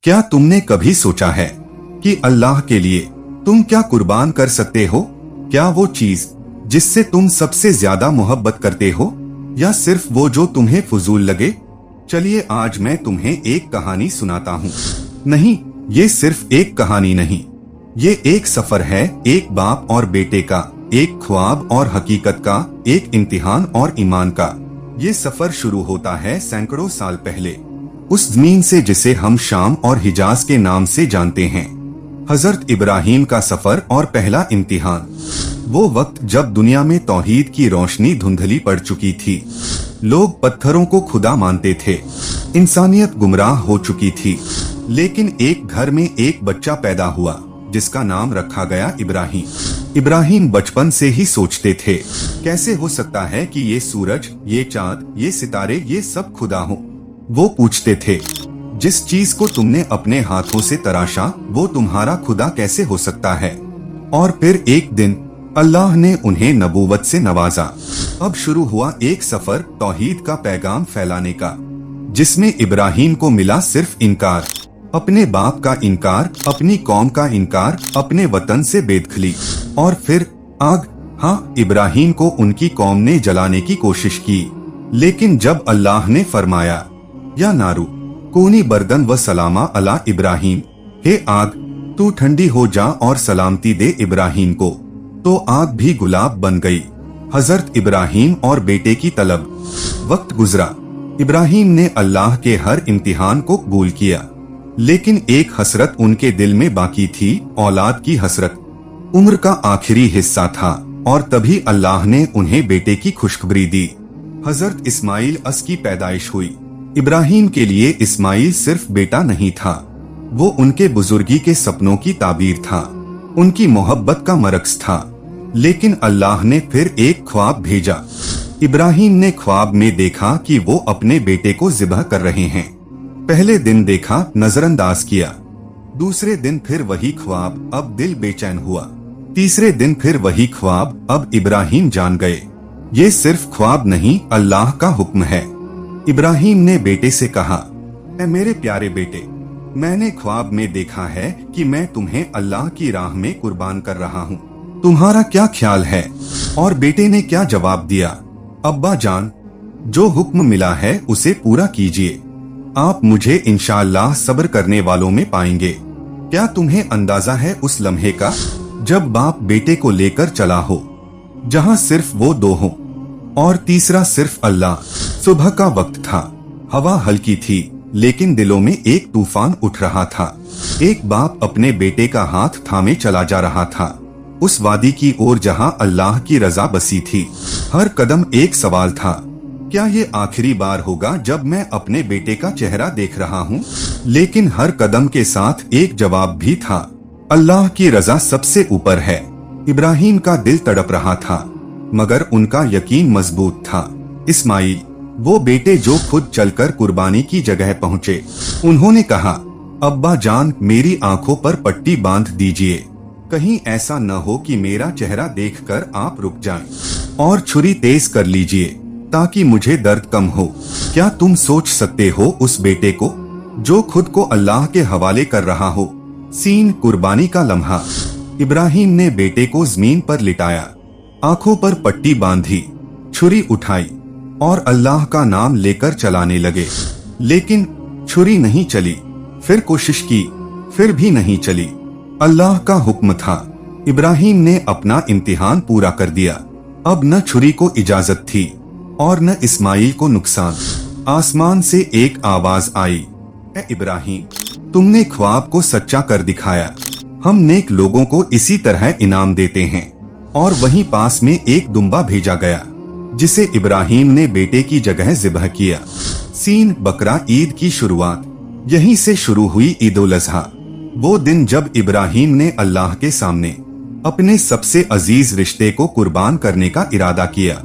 क्या तुमने कभी सोचा है कि अल्लाह के लिए तुम क्या कुर्बान कर सकते हो? क्या वो चीज जिससे तुम सबसे ज्यादा मोहब्बत करते हो, या सिर्फ वो जो तुम्हें फजूल लगे? चलिए आज मैं तुम्हें एक कहानी सुनाता हूँ। नहीं, ये सिर्फ एक कहानी नहीं, ये एक सफर है, एक बाप और बेटे का, एक ख्वाब और हकीकत का, एक इम्तिहान और ईमान का। ये सफर शुरू होता है सैकड़ों साल पहले, उस जमीन से जिसे हम शाम और हिजाज के नाम से जानते हैं। हजरत इब्राहिम का सफर और पहला इम्तिहान। वो वक्त जब दुनिया में तौहीद की रोशनी धुंधली पड़ चुकी थी। लोग पत्थरों को खुदा मानते थे, इंसानियत गुमराह हो चुकी थी। लेकिन एक घर में एक बच्चा पैदा हुआ जिसका नाम रखा गया इब्राहिम। इब्राहिम बचपन से ही सोचते थे, कैसे हो सकता है कि ये सूरज, ये चांद, ये सितारे, ये सब खुदा हो। वो पूछते थे, जिस चीज को तुमने अपने हाथों से तराशा वो तुम्हारा खुदा कैसे हो सकता है? और फिर एक दिन अल्लाह ने उन्हें नबूवत से नवाजा। अब शुरू हुआ एक सफर तौहीद का पैगाम फैलाने का, जिसमें इब्राहिम को मिला सिर्फ इनकार, अपने बाप का इनकार, अपनी कौम का इनकार, अपने वतन से बेदखली, और फिर आग। हाँ, इब्राहिम को उनकी कौम ने जलाने की कोशिश की, लेकिन जब अल्लाह ने फरमाया, या नारू कूनी बर्दन व सलामा अला इब्राहिम, हे आग तू ठंडी हो जा और सलामती दे इब्राहिम को, तो आग भी गुलाब बन गई। हजरत इब्राहिम और बेटे की तलब। वक्त गुजरा, इब्राहिम ने अल्लाह के हर इम्तिहान को कबूल किया, लेकिन एक हसरत उनके दिल में बाकी थी, औलाद की हसरत। उम्र का आखिरी हिस्सा था और तभी अल्लाह ने उन्हें बेटे की खुशखबरी दी। हजरत इस्माइल अस की पैदाइश हुई। इब्राहिम के लिए इस्माइल सिर्फ बेटा नहीं था, वो उनके बुजुर्गी के सपनों की ताबीर था, उनकी मोहब्बत का मरकज था। लेकिन अल्लाह ने फिर एक ख्वाब भेजा। इब्राहिम ने ख्वाब में देखा कि वो अपने बेटे को ज़िबह कर रहे हैं। पहले दिन देखा, नजरअंदाज किया। दूसरे दिन फिर वही ख्वाब, अब दिल बेचैन हुआ। तीसरे दिन फिर वही ख्वाब, अब इब्राहिम जान गए ये सिर्फ ख्वाब नहीं, अल्लाह का हुक्म है। इब्राहिम ने बेटे से कहा, ऐ मेरे प्यारे बेटे, मैंने ख्वाब में देखा है कि मैं तुम्हें अल्लाह की राह में कुर्बान कर रहा हूँ, तुम्हारा क्या ख्याल है? और बेटे ने क्या जवाब दिया, अब्बा जान, जो हुक्म मिला है उसे पूरा कीजिए, आप मुझे इंशाअल्लाह सब्र करने वालों में पाएंगे। क्या तुम्हें अंदाजा है उस लम्हे का जब बाप बेटे को लेकर चला हो, जहाँ सिर्फ वो दो हों और तीसरा सिर्फ अल्लाह? सुबह का वक्त था, हवा हल्की थी, लेकिन दिलों में एक तूफान उठ रहा था। एक बाप अपने बेटे का हाथ थामे चला जा रहा था, उस वादी की ओर जहां अल्लाह की रजा बसी थी। हर कदम एक सवाल था, क्या ये आखिरी बार होगा जब मैं अपने बेटे का चेहरा देख रहा हूँ? लेकिन हर कदम के साथ एक जवाब भी था, अल्लाह की रजा सबसे ऊपर है। इब्राहिम का दिल तड़प रहा था, मगर उनका यकीन मजबूत था। इस्माइल, वो बेटे जो खुद चलकर कुर्बानी की जगह पहुँचे। उन्होंने कहा, अब्बा जान, मेरी आंखों पर पट्टी बांध दीजिए, कहीं ऐसा न हो कि मेरा चेहरा देखकर आप रुक जाएं, और छुरी तेज कर लीजिए ताकि मुझे दर्द कम हो। क्या तुम सोच सकते हो उस बेटे को जो खुद को अल्लाह के हवाले कर रहा हो? सीन, कुर्बानी का लम्हा। इब्राहिम ने बेटे को जमीन पर लिटाया, आंखों पर पट्टी बांधी, छुरी उठाई और अल्लाह का नाम लेकर चलाने लगे। लेकिन छुरी नहीं चली। फिर कोशिश की, फिर भी नहीं चली। अल्लाह का हुक्म था। इब्राहिम ने अपना इम्तिहान पूरा कर दिया। अब न छुरी को इजाजत थी और न इस्माइल को नुकसान। आसमान से एक आवाज आई, ए इब्राहिम, तुमने ख्वाब को सच्चा कर दिखाया, हम नेक लोगों को इसी तरह इनाम देते हैं। और वहीं पास में एक दुम्बा भेजा गया, जिसे इब्राहिम ने बेटे की जगह ज़िबह किया। सीन, बकरा ईद की शुरुआत। यहीं से शुरू हुई ईद उल अज़हा, वो दिन जब इब्राहिम ने अल्लाह के सामने अपने सबसे अजीज रिश्ते को कुर्बान करने का इरादा किया।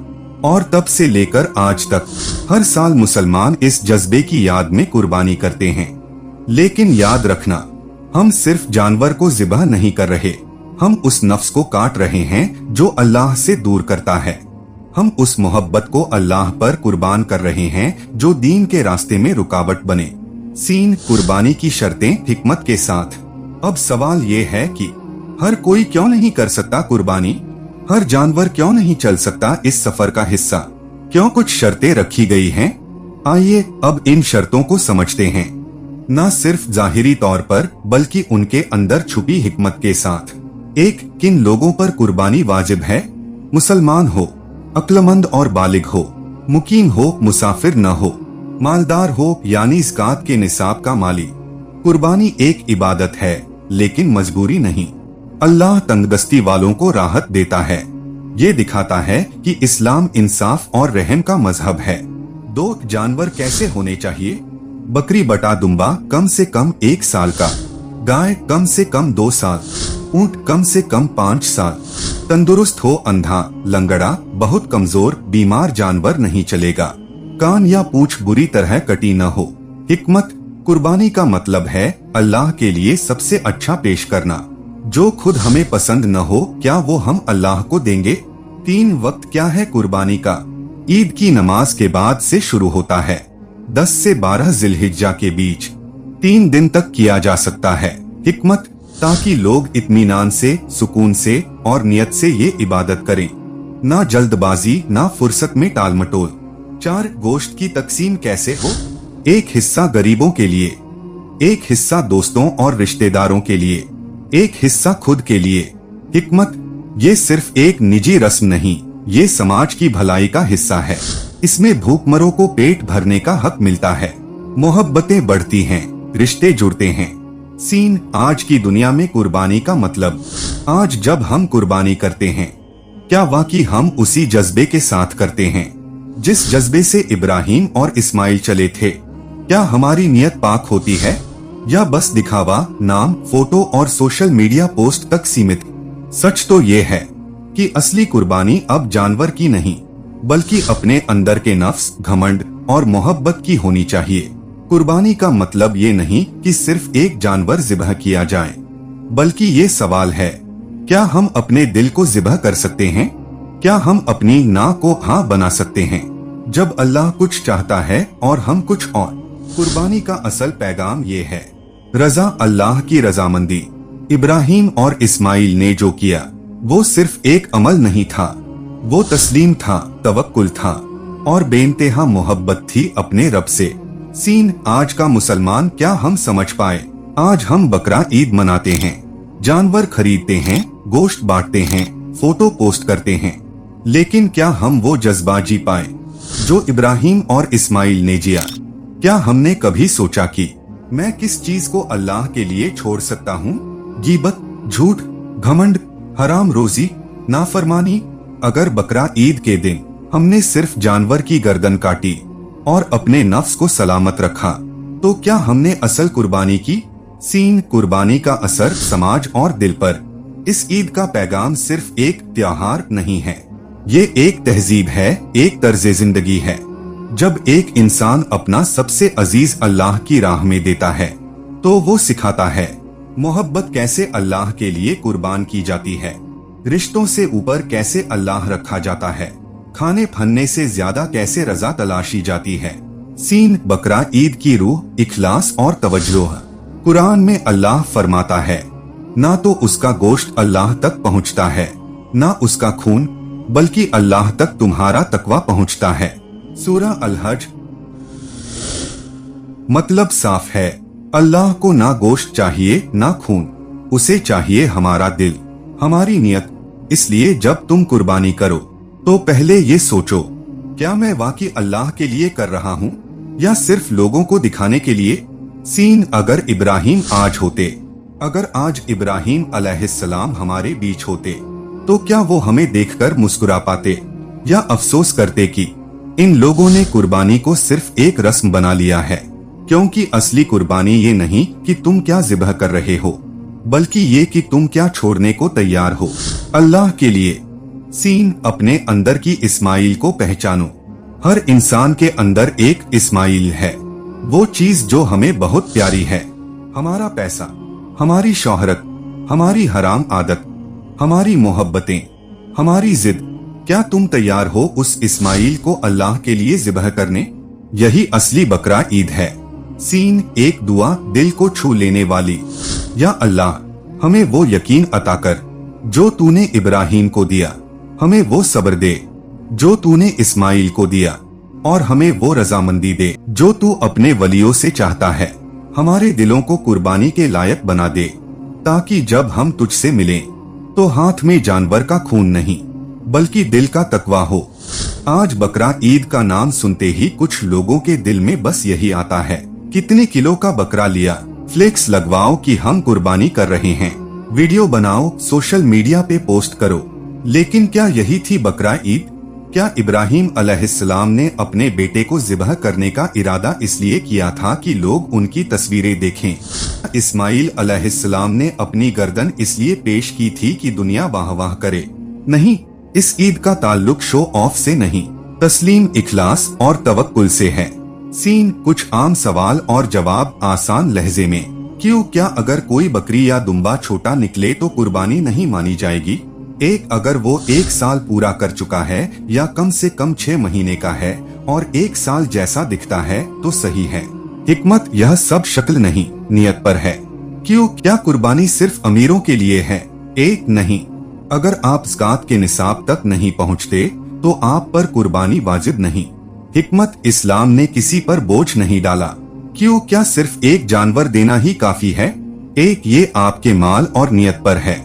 और तब से लेकर आज तक हर साल मुसलमान इस जज्बे की याद में कुर्बानी करते हैं। लेकिन याद रखना, हम सिर्फ जानवर को ज़िबह नहीं कर रहे, हम उस नफ्स को काट रहे हैं जो अल्लाह से दूर करता है। हम उस मोहब्बत को अल्लाह पर कुर्बान कर रहे हैं जो दीन के रास्ते में रुकावट बने। सीन कुर्बानी की शर्तें हिकमत के साथ। अब सवाल ये है कि हर कोई क्यों नहीं कर सकता कुर्बानी? हर जानवर क्यों नहीं चल सकता इस सफर का हिस्सा? क्यों कुछ शर्तें रखी गई हैं? आइए अब इन शर्तों को समझते हैं, न सिर्फ जाहिरी तौर पर बल्कि उनके अंदर छुपी हिकमत के साथ। एक, किन लोगों पर कुर्बानी वाजिब है? मुसलमान हो, अक्लमंद और बालिग हो, मुकीम हो, मुसाफिर न हो, मालदार हो यानी ज़कात के निसाब का माली। कुर्बानी एक इबादत है लेकिन मजबूरी नहीं। अल्लाह तंगदस्ती वालों को राहत देता है। ये दिखाता है कि इस्लाम इंसाफ और रहम का मजहब है। 2, जानवर कैसे होने चाहिए? बकरी बटा दुम्बा कम से कम 1 साल का, गाय कम से कम 2 साल, ऊंट कम से कम 5 साल। तंदुरुस्त हो, अंधा, लंगड़ा, बहुत कमजोर, बीमार जानवर नहीं चलेगा। कान या पूंछ बुरी तरह कटी न हो। हिकमत, कुर्बानी का मतलब है अल्लाह के लिए सबसे अच्छा पेश करना। जो खुद हमें पसंद न हो क्या वो हम अल्लाह को देंगे? 3, वक्त क्या है कुर्बानी का? ईद की नमाज के बाद से शुरू होता है। 10 से 12 जिलहिज्जा के बीच 3 दिन तक किया जा सकता है। हिकमत, ताकि लोग इत्मीनान से, सुकून से और नियत से ये इबादत करें, ना जल्दबाजी ना फुर्सत में टाल मटोल। 4, गोश्त की तकसीम कैसे हो? 1 हिस्सा गरीबों के लिए, 1 हिस्सा दोस्तों और रिश्तेदारों के लिए, 1 हिस्सा खुद के लिए। हिकमत, ये सिर्फ एक निजी रस्म नहीं, ये समाज की भलाई का हिस्सा है। इसमें भूखमरों को पेट भरने का हक मिलता है, मोहब्बतें बढ़ती हैं, रिश्ते जुड़ते हैं। सीन, आज की दुनिया में कुर्बानी का मतलब। आज जब हम कुर्बानी करते हैं, क्या वाकई हम उसी जज्बे के साथ करते हैं जिस जज्बे से इब्राहिम और इस्माइल चले थे? क्या हमारी नियत पाक होती है या बस दिखावा, नाम, फोटो और सोशल मीडिया पोस्ट तक सीमित? सच तो ये है कि असली कुर्बानी अब जानवर की नहीं बल्कि अपने अंदर के नफ्स, घमंड और मोहब्बत की होनी चाहिए। कुर्बानी का मतलब ये नहीं कि सिर्फ एक जानवर ज़िबह किया जाए, बल्कि ये सवाल है, क्या हम अपने दिल को ज़िबह कर सकते हैं? क्या हम अपनी ना को हाँ बना सकते हैं जब अल्लाह कुछ चाहता है और हम कुछ और? कुर्बानी का असल पैगाम ये है, रजा, अल्लाह की रजामंदी। इब्राहिम और इस्माइल ने जो किया वो सिर्फ एक अमल नहीं था, वो तस्लीम था, तवक्कुल था और बेइंतहा मोहब्बत थी अपने रब से। सीन, आज का मुसलमान क्या हम समझ पाए? आज हम बकरा ईद मनाते हैं, जानवर खरीदते हैं, गोश्त बांटते हैं, फोटो पोस्ट करते हैं, लेकिन क्या हम वो जज्बा जी पाए जो इब्राहिम और इस्माइल ने जिया? क्या हमने कभी सोचा कि मैं किस चीज को अल्लाह के लिए छोड़ सकता हूँ? गीबत, झूठ, घमंड, हराम रोजी, नाफरमानी। अगर बकरा ईद के दिन हमने सिर्फ जानवर की गर्दन काटी और अपने नफ्स को सलामत रखा, तो क्या हमने असल कुर्बानी की? सीन, कुर्बानी का असर समाज और दिल पर। इस ईद का पैगाम सिर्फ एक त्योहार नहीं है, ये एक तहजीब है, एक तर्ज जिंदगी है। जब एक इंसान अपना सबसे अजीज अल्लाह की राह में देता है तो वो सिखाता है मोहब्बत कैसे अल्लाह के लिए कुर्बान की जाती है, रिश्तों से ऊपर कैसे अल्लाह रखा जाता है, खाने फनने से ज्यादा कैसे रजा तलाशी जाती है। सीन, बकरा ईद की रूह, इखलास और तवज्जो। कुरान में अल्लाह फरमाता है, ना तो उसका गोश्त अल्लाह तक पहुँचता है, ना उसका खून, बल्कि अल्लाह तक तुम्हारा तकवा पहुँचता है। सूरह अल-हज। मतलब साफ है, अल्लाह को ना गोश्त चाहिए ना खून, उसे चाहिए हमारा दिल, हमारी नियत। इसलिए जब तुम कुर्बानी करो तो पहले ये सोचो, क्या मैं वाकई अल्लाह के लिए कर रहा हूँ या सिर्फ लोगों को दिखाने के लिए? सीन, अगर इब्राहिम आज होते, अगर आज इब्राहिम अलैहिस्सलाम हमारे बीच होते तो क्या वो हमें देखकर मुस्कुरा पाते या अफसोस करते कि इन लोगों ने कुर्बानी को सिर्फ एक रस्म बना लिया है? क्योंकि असली कुर्बानी ये नहीं कि तुम क्या ज़िबह कर रहे हो, बल्कि ये कि तुम क्या छोड़ने को तैयार हो अल्लाह के लिए। सीन, अपने अंदर की इस्माइल को पहचानो। हर इंसान के अंदर एक इस्माइल है, वो चीज जो हमें बहुत प्यारी है, हमारा पैसा, हमारी शोहरत, हमारी हराम आदत, हमारी मोहब्बतें, हमारी जिद। क्या तुम तैयार हो उस इस्माइल को अल्लाह के लिए ज़िबह करने? यही असली बकरा ईद है। सीन एक दुआ दिल को छू लेने वाली। या अल्लाह, हमें वो यकीन अता कर जो तूने इब्राहिम को दिया, हमें वो सब्र दे जो तूने इस्माइल को दिया, और हमें वो रजामंदी दे जो तू अपने वलियों से चाहता है। हमारे दिलों को कुर्बानी के लायक बना दे, ताकि जब हम तुझसे मिलें तो हाथ में जानवर का खून नहीं बल्कि दिल का तकवा हो। आज बकरा ईद का नाम सुनते ही कुछ लोगों के दिल में बस यही आता है, कितने किलो का बकरा लिया, फ्लेक्स लगवाओ कि हम कुर्बानी कर रहे हैं, वीडियो बनाओ, सोशल मीडिया पे पोस्ट करो। लेकिन क्या यही थी बकरा ईद? क्या इब्राहिम अलैहिस्सलाम ने अपने बेटे को ज़िबह करने का इरादा इसलिए किया था कि लोग उनकी तस्वीरें देखें? इस्माइल अलैहिस्सलाम ने अपनी गर्दन इसलिए पेश की थी कि दुनिया वाह वाह करे? नहीं, इस ईद का ताल्लुक शो ऑफ से नहीं, तस्लीम, इखलास और तवक्कुल से है। सीन कुछ आम सवाल और जवाब आसान लहजे में। क्यों? क्या अगर कोई बकरी या दुम्बा छोटा निकले तो कुर्बानी नहीं मानी जाएगी? एक, अगर वो 1 साल पूरा कर चुका है या कम से कम 6 महीने का है और 1 साल जैसा दिखता है तो सही है। हिकमत यह सब शक्ल नहीं, नियत पर है। क्यों? क्या कुर्बानी सिर्फ अमीरों के लिए है? एक, नहीं, अगर आप ज़कात के निसाब तक नहीं पहुँचते तो आप पर कुर्बानी वाजिब नहीं। हिकमत, इस्लाम ने किसी पर बोझ नहीं डाला। क्यों? क्या सिर्फ एक जानवर देना ही काफी है? एक, ये आपके माल और नियत पर है,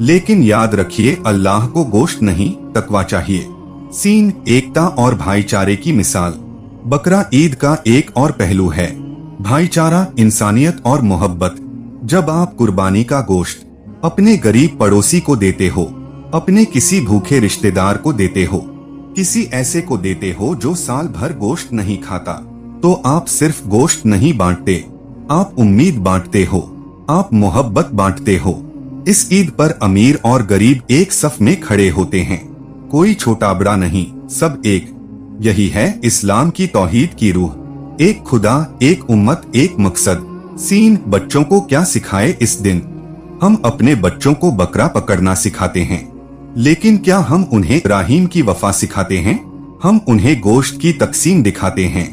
लेकिन याद रखिए अल्लाह को गोश्त नहीं, तकवा चाहिए। सीन एकता और भाईचारे की मिसाल। बकरा ईद का एक और पहलू है भाईचारा, इंसानियत और मोहब्बत। जब आप कुर्बानी का गोश्त अपने गरीब पड़ोसी को देते हो, अपने किसी भूखे रिश्तेदार को देते हो, किसी ऐसे को देते हो जो साल भर गोश्त नहीं खाता, तो आप सिर्फ गोश्त नहीं बांटते, आप उम्मीद बांटते हो, आप मोहब्बत बांटते हो। इस ईद पर अमीर और गरीब एक सफ में खड़े होते हैं, कोई छोटा बड़ा नहीं, सब एक। यही है इस्लाम की तौहीद की रूह, एक खुदा, एक उम्मत, एक मकसद। सीन बच्चों को क्या सिखाए इस दिन? हम अपने बच्चों को बकरा पकड़ना सिखाते हैं, लेकिन क्या हम उन्हें इब्राहिम की वफा सिखाते हैं? हम उन्हें गोश्त की तकसीम दिखाते हैं,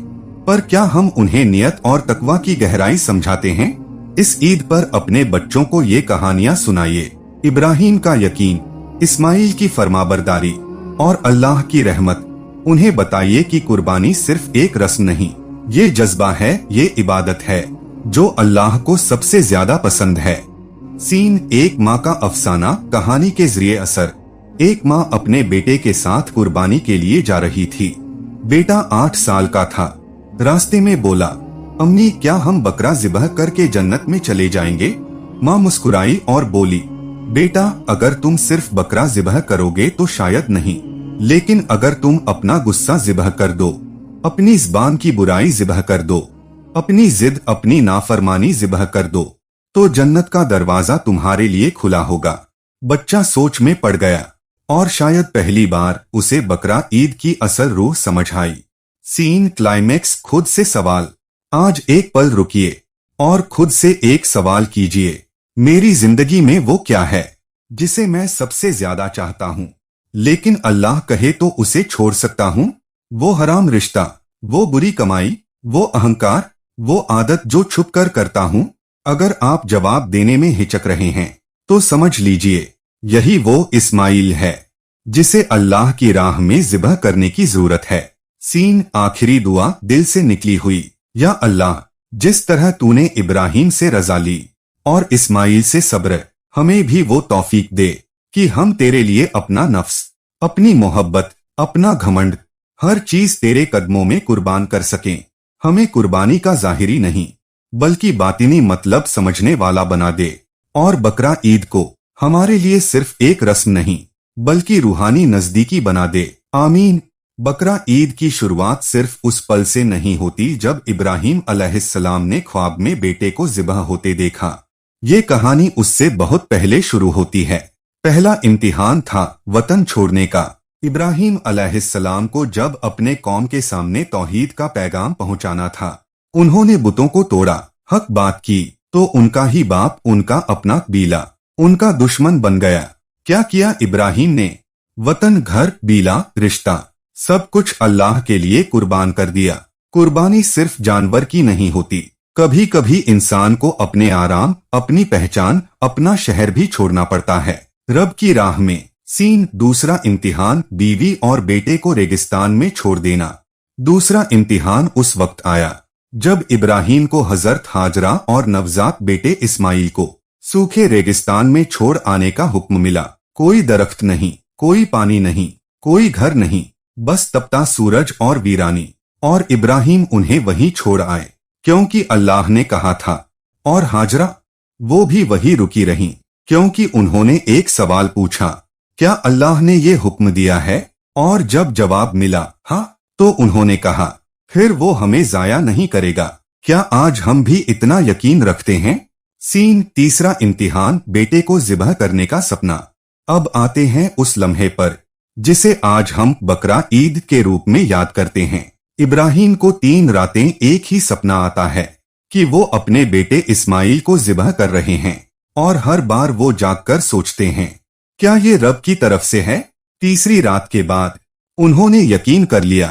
पर क्या हम उन्हें नियत और तकवा की गहराई समझाते हैं? इस ईद पर अपने बच्चों को ये कहानियां सुनाइए, इब्राहिम का यकीन, इस्माइल की फरमाबरदारी और अल्लाह की रहमत। उन्हें बताइए कि कुर्बानी सिर्फ एक रस्म नहीं, ये जज्बा है, ये इबादत है जो अल्लाह को सबसे ज्यादा पसंद है। सीन एक माँ का अफसाना, कहानी के जरिए असर। एक माँ अपने बेटे के साथ कुर्बानी के लिए जा रही थी। बेटा 8 साल का था। रास्ते में बोला, अम्मी क्या हम बकरा ज़िबह करके जन्नत में चले जाएंगे? माँ मुस्कुराई और बोली, बेटा अगर तुम सिर्फ बकरा ज़िबह करोगे तो शायद नहीं, लेकिन अगर तुम अपना गुस्सा ज़िबह कर दो, अपनी ज़बान की बुराई ज़िबह कर दो, अपनी जिद, अपनी नाफरमानी ज़िबह कर दो, तो जन्नत का दरवाजा तुम्हारे लिए खुला होगा। बच्चा सोच में पड़ गया और शायद पहली बार उसे बकरा ईद की असल रूह समझ आई। सीन क्लाइमेक्स, खुद से सवाल। आज एक पल रुकिए और खुद से एक सवाल कीजिए, मेरी जिंदगी में वो क्या है जिसे मैं सबसे ज्यादा चाहता हूँ, लेकिन अल्लाह कहे तो उसे छोड़ सकता हूँ? वो हराम रिश्ता, वो बुरी कमाई, वो अहंकार, वो आदत जो छुप कर करता हूँ? अगर आप जवाब देने में हिचक रहे हैं तो समझ लीजिए यही वो इस्माइल है जिसे अल्लाह की राह में ज़िबह करने की जरूरत है। सीन आखिरी दुआ दिल से निकली हुई, या अल्लाह जिस तरह तूने इब्राहिम से रजा ली और इस्माइल से सब्र, हमें भी वो तौफीक दे कि हम तेरे लिए अपना नफ्स, अपनी मोहब्बत, अपना घमंड, हर चीज तेरे कदमों में कुर्बान कर सकें। हमें कुर्बानी का जाहिरी नहीं बल्कि बातिनी मतलब समझने वाला बना दे, और बकरा ईद को हमारे लिए सिर्फ एक रस्म नहीं बल्कि रूहानी नजदीकी बना दे। आमीन। बकरा ईद की शुरुआत सिर्फ उस पल से नहीं होती जब इब्राहिम अलैहिस्सलाम ने ख्वाब में बेटे को ज़िबह होते देखा। ये कहानी उससे बहुत पहले शुरू होती है। पहला इम्तिहान था वतन छोड़ने का। इब्राहिम अलैहिस्सलाम को जब अपने कौम के सामने तौहीद का पैगाम पहुंचाना था, उन्होंने बुतों को तोड़ा, हक बात की तो उनका ही बाप, उनका अपना कबीला उनका दुश्मन बन गया। क्या किया इब्राहिम ने? वतन, घर, बीला, रिश्ता, सब कुछ अल्लाह के लिए कुर्बान कर दिया। कुर्बानी सिर्फ जानवर की नहीं होती, कभी कभी इंसान को अपने आराम, अपनी पहचान, अपना शहर भी छोड़ना पड़ता है रब की राह में। सीन दूसरा इम्तिहान, बीवी और बेटे को रेगिस्तान में छोड़ देना। दूसरा इम्तिहान उस वक्त आया जब इब्राहीम को हजरत हाजरा और नवजात बेटे इस्माइल को सूखे रेगिस्तान में छोड़ आने का हुक्म मिला। कोई दरख्त नहीं, कोई पानी नहीं, कोई घर नहीं, बस तपता सूरज और वीरानी। और इब्राहीम उन्हें वहीं छोड़ आए क्योंकि अल्लाह ने कहा था। और हाजरा, वो भी वहीं रुकी रहीं क्योंकि उन्होंने एक सवाल पूछा, क्या अल्लाह ने ये हुक्म दिया है? और जब जवाब मिला हाँ, तो उन्होंने कहा, फिर वो हमें जाया नहीं करेगा। क्या आज हम भी इतना यकीन रखते हैं? सीन तीसरा इम्तिहान, बेटे को ज़िबह करने का सपना। अब आते हैं उस लम्हे पर जिसे आज हम बकरा ईद के रूप में याद करते हैं। इब्राहीम को 3 रातें एक ही सपना आता है कि वो अपने बेटे इस्माइल को ज़िबह कर रहे हैं और हर बार वो जागकर सोचते हैं, क्या ये रब की तरफ से है? तीसरी रात के बाद उन्होंने यकीन कर लिया,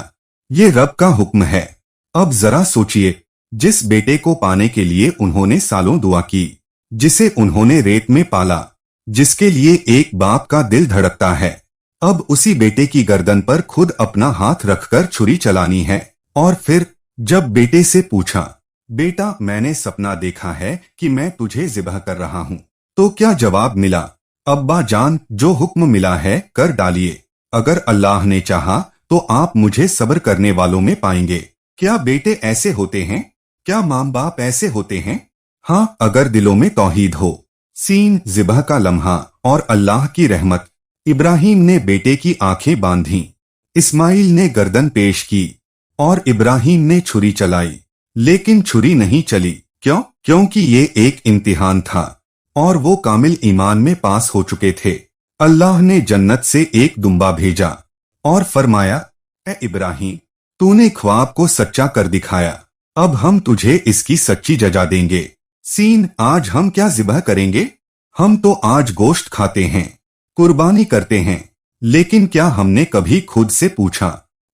ये रब का हुक्म है। अब जरा सोचिए, जिस बेटे को पाने के लिए उन्होंने सालों दुआ की, जिसे उन्होंने रेत में पाला, जिसके लिए एक बाप का दिल धड़कता है, अब उसी बेटे की गर्दन पर खुद अपना हाथ रखकर छुरी चलानी है। और फिर जब बेटे से पूछा, बेटा मैंने सपना देखा है कि मैं तुझे ज़िबह कर रहा हूँ, तो क्या जवाब मिला? अब्बा जान, जो हुक्म मिला है कर डालिए। अगर अल्लाह ने चाहा तो आप मुझे सब्र करने वालों में पाएंगे। क्या बेटे ऐसे होते हैं? क्या माँ बाप ऐसे होते हैं? हाँ, अगर दिलों में तौहीद हो। सीन ज़िबह का लम्हा और अल्लाह की रहमत। इब्राहीम ने बेटे की आंखें बांधी, इस्माइल ने गर्दन पेश की और इब्राहीम ने छुरी चलाई, लेकिन छुरी नहीं चली। क्यों? क्योंकि ये एक इम्तिहान था और वो कामिल ईमान में पास हो चुके थे। अल्लाह ने जन्नत से एक दुम्बा भेजा और फरमाया, ए इब्राहीम, तूने ख्वाब को सच्चा कर दिखाया, अब हम तुझे इसकी सच्ची जजा देंगे। सीन आज हम क्या ज़िबह करेंगे? हम तो आज गोश्त खाते हैं, कुर्बानी करते हैं, लेकिन क्या हमने कभी खुद से पूछा,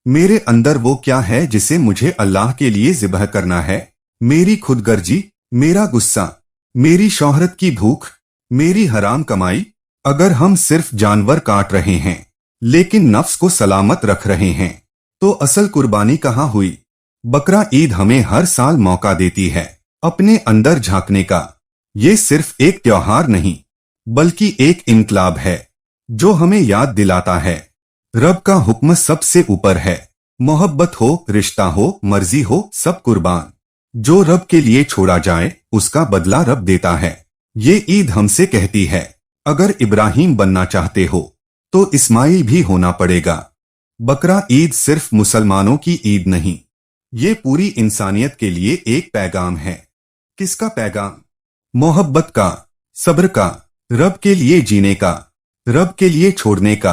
मेरे अंदर वो क्या है जिसे मुझे अल्लाह के लिए ज़िबह करना है? मेरी खुदगर्जी, मेरा गुस्सा, मेरी शोहरत की भूख, मेरी हराम कमाई? अगर हम सिर्फ जानवर काट रहे हैं लेकिन नफ्स को सलामत रख रहे हैं, तो असल कुर्बानी कहाँ हुई? बकरा ईद हमें हर साल मौका देती है अपने अंदर झांकने का। ये सिर्फ एक त्योहार नहीं, बल्कि एक इनकलाब है जो हमें याद दिलाता है, रब का हुक्म सबसे ऊपर है। मोहब्बत हो, रिश्ता हो, मर्जी हो, सब कुर्बान। जो रब के लिए छोड़ा जाए उसका बदला रब देता है। ये ईद हमसे कहती है, अगर इब्राहीम बनना चाहते हो तो इस्माइल भी होना पड़ेगा। बकरा ईद सिर्फ मुसलमानों की ईद नहीं, ये पूरी इंसानियत के लिए एक पैगाम है। किसका पैगाम? मोहब्बत का, सब्र का, रब के लिए जीने का, रब के लिए छोड़ने का।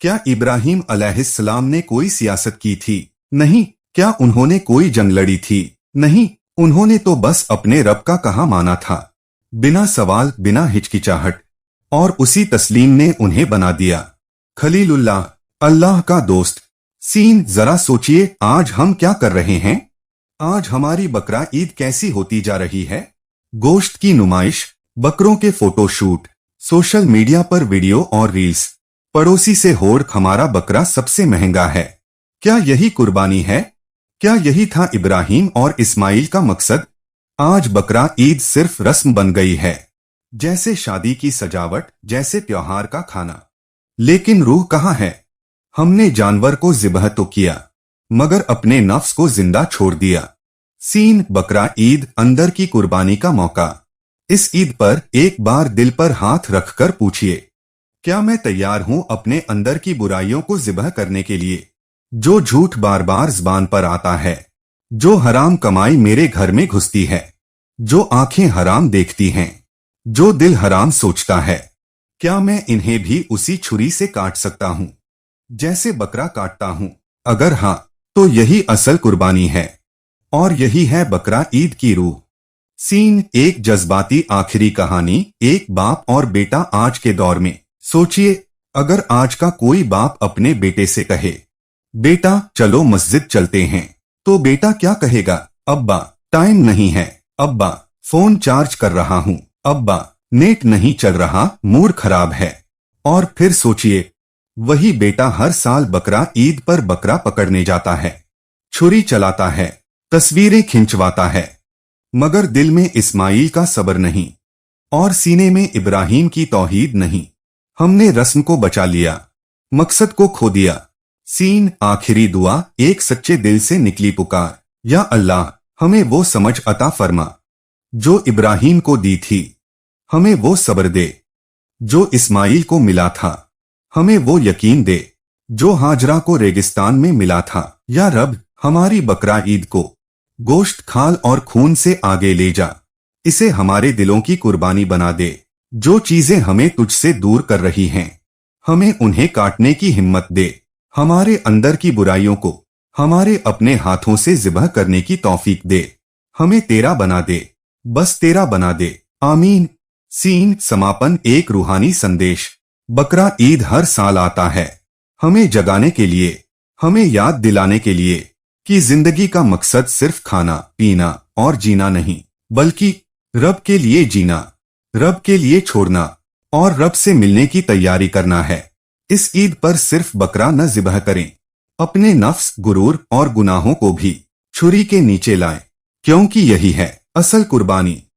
क्या इब्राहीम अलैहिस्सलाम ने कोई सियासत की थी? नहीं। क्या उन्होंने कोई जंग लड़ी थी? नहीं। उन्होंने तो बस अपने रब का कहा माना था, बिना सवाल, बिना हिचकिचाहट, और उसी तस्लीम ने उन्हें बना दिया खलीलुल्लाह, अल्लाह का दोस्त। सीन जरा सोचिए, आज हम क्या कर रहे हैं? आज हमारी बकरा ईद कैसी होती जा रही है? गोश्त की नुमाइश, बकरों के फोटो शूट, सोशल मीडिया पर वीडियो और रील्स, पड़ोसी से होड़, हमारा बकरा सबसे महंगा है। क्या यही कुर्बानी है? क्या यही था इब्राहीम और इस्माइल का मकसद? आज बकरा ईद सिर्फ रस्म बन गई है, जैसे शादी की सजावट, जैसे त्योहार का खाना। लेकिन रूह कहाँ है? हमने जानवर को ज़िबह तो किया, मगर अपने नफ्स को जिंदा छोड़ दिया। सीन बकरा ईद, अंदर की कुर्बानी का मौका। इस ईद पर एक बार दिल पर हाथ रखकर पूछिए, क्या मैं तैयार हूं अपने अंदर की बुराइयों को ज़िबह करने के लिए? जो झूठ बार बार ज़बान पर आता है, जो हराम कमाई मेरे घर में घुसती है, जो आंखें हराम देखती हैं, जो दिल हराम सोचता है, क्या मैं इन्हें भी उसी छुरी से काट सकता हूं जैसे बकरा काटता हूं? अगर हां, तो यही असल कुर्बानी है और यही है बकरा ईद की रूह। सीन एक जज्बाती आखिरी कहानी, एक बाप और बेटा। आज के दौर में सोचिए, अगर आज का कोई बाप अपने बेटे से कहे, बेटा चलो मस्जिद चलते हैं, तो बेटा क्या कहेगा? अब्बा टाइम नहीं है। अब्बा फोन चार्ज कर रहा हूँ, अब्बा नेट नहीं चल रहा, मूड खराब है। और फिर सोचिए, वही बेटा हर साल बकरा ईद पर बकरा पकड़ने जाता है, छुरी चलाता है, तस्वीरें खिंचवाता है, मगर दिल में इस्माइल का सब्र नहीं और सीने में इब्राहिम की तौहीद नहीं। हमने रस्म को बचा लिया, मकसद को खो दिया। सीन आखिरी दुआ, एक सच्चे दिल से निकली पुकार, या अल्लाह हमें वो समझ अता फरमा जो इब्राहिम को दी थी, हमें वो सब्र दे जो इस्माइल को मिला था, हमें वो यकीन दे जो हाजरा को रेगिस्तान में मिला था। या रब हमारी बकरा ईद को गोश्त, खाल और खून से आगे ले जा, इसे हमारे दिलों की कुर्बानी बना दे। जो चीजें हमें तुझसे दूर कर रही हैं, हमें उन्हें काटने की हिम्मत दे। हमारे अंदर की बुराइयों को हमारे अपने हाथों से ज़िबह करने की तौफीक दे। हमें तेरा बना दे, बस तेरा बना दे, आमीन। सीन समापन, एक रूहानी संदेश। बकरा ईद हर साल आता है, हमें जगाने के लिए, हमें याद दिलाने के लिए कि जिंदगी का मकसद सिर्फ खाना, पीना और जीना नहीं, बल्कि रब के लिए जीना, रब के लिए छोड़ना और रब से मिलने की तैयारी करना है। इस ईद पर सिर्फ बकरा न ज़िबह करें, अपने नफ्स, गुरूर और गुनाहों को भी छुरी के नीचे लाएं, क्योंकि यही है असल कुर्बानी।